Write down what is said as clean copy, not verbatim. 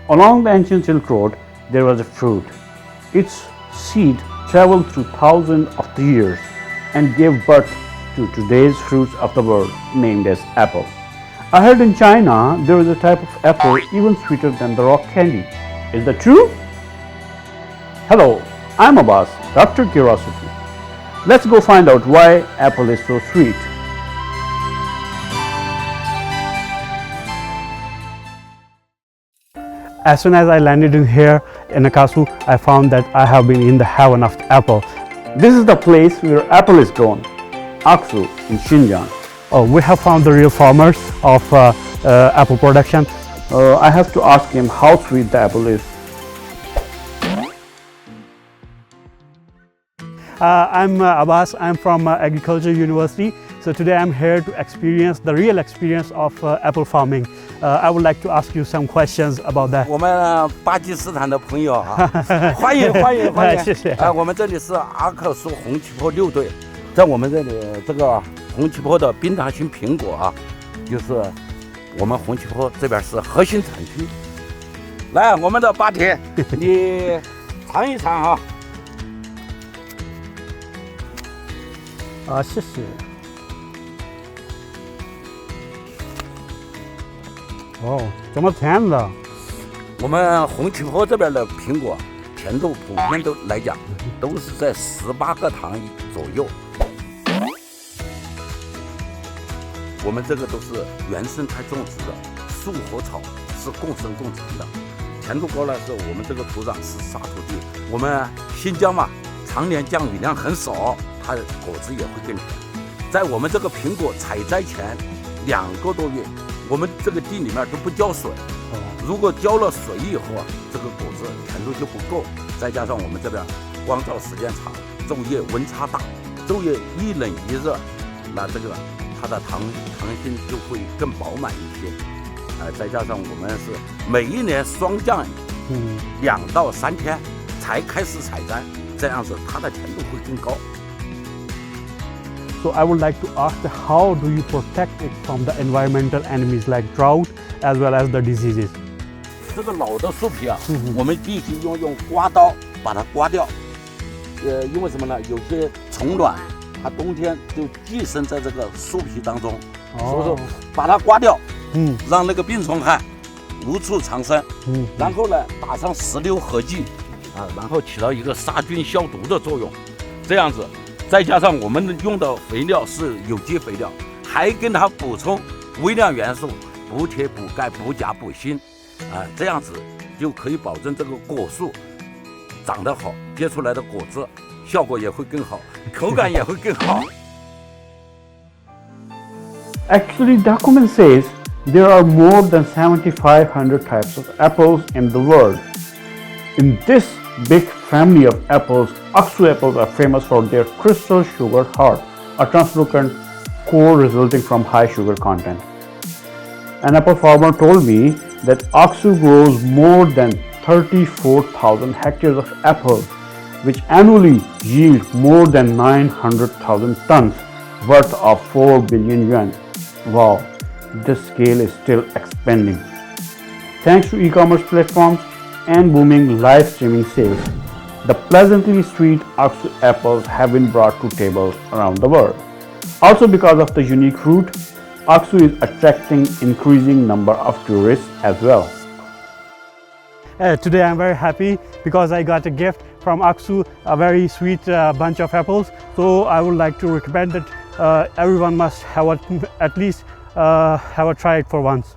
Along the ancient Silk Road, there was a fruit. Its seed traveled through thousands of years and gave birth to today's fruits of the world, named as apple. I heard in China there is a type of apple even sweeter than the rock candy. Is that true? Hello, I'm Abbas, Dr. Curiosity. Let's go find out why apple is so sweet. As soon as I landed in here in Akasu, I found that I have been in the heaven of the apple. This is the place where apple is grown, Aksu in Xinjiang. We have found the real farmers of apple production. I have to ask him how sweet the apple is. I'm Abbas. I'm from Agriculture University. So today I'm here to experience the real experience of apple farming. I would like to ask you some questions about that. 我们巴基斯坦的朋友啊，欢迎欢迎欢迎！谢谢。我们这里是阿克苏红旗坡6队，在我们这里这个红旗坡的冰糖型苹果啊，就是我们红旗坡这边是核心产区。来，我们的巴铁，你尝一尝啊。谢谢。哦，这么甜的。我们红旗坡这边的苹果甜度普遍都来讲，都是在18个糖左右。我们这个都是原生态种植的，树和草是共生共存的。甜度高呢，是我们这个土壤是沙土地。我们新疆嘛，常年降雨量很少，它果子也会更甜。在我们这个苹果采摘前2个多月，我们这个地里面都不浇水。如果浇了水以后啊，这个果子甜度就不够。再加上我们这边光照时间长，昼夜温差大，昼夜一冷一热，那这个它的糖心就会更饱满一些。再加上我们是每一年霜降2到3天才开始采摘，这样子它的甜度会更高。So I would like to ask, how do you protect it from the environmental enemies like drought as well as the diseases? 这个老的树皮啊，我们必须用刮刀把它刮掉。因为什么呢？有些虫卵，它冬天就寄生在这个树皮当中，所以说把它刮掉，让那个病虫害无处藏身。然后呢，打上石榴合剂啊，然后起到一个杀菌消毒的作用。这样子。再加上我们用的肥料是有机肥料，还跟它补充微量元素，补铁、补钙、补钾、补锌，这样子就可以保证这个果树长得好，结出来的果子效果也会更好，口感也会更好。Actually, document says there are more than 7,500 types of apples in the world. In this big family of apples, Aksu apples are famous for their crystal sugar heart, a translucent core resulting from high sugar content. An apple farmer told me that Aksu grows more than 34,000 hectares of apples, which annually yield more than 900,000 tons worth of 4 billion yuan. Wow, this scale is still expanding. Thanks to e-commerce platforms and booming live streaming sales, the pleasantly sweet Aksu apples have been brought to tables around the world. Also because of the unique fruit, Aksu is attracting increasing number of tourists as well. Today I'm very happy because I got a gift from Aksu, a very sweet bunch of apples. So I would like to recommend that everyone must have at least have a try it for once.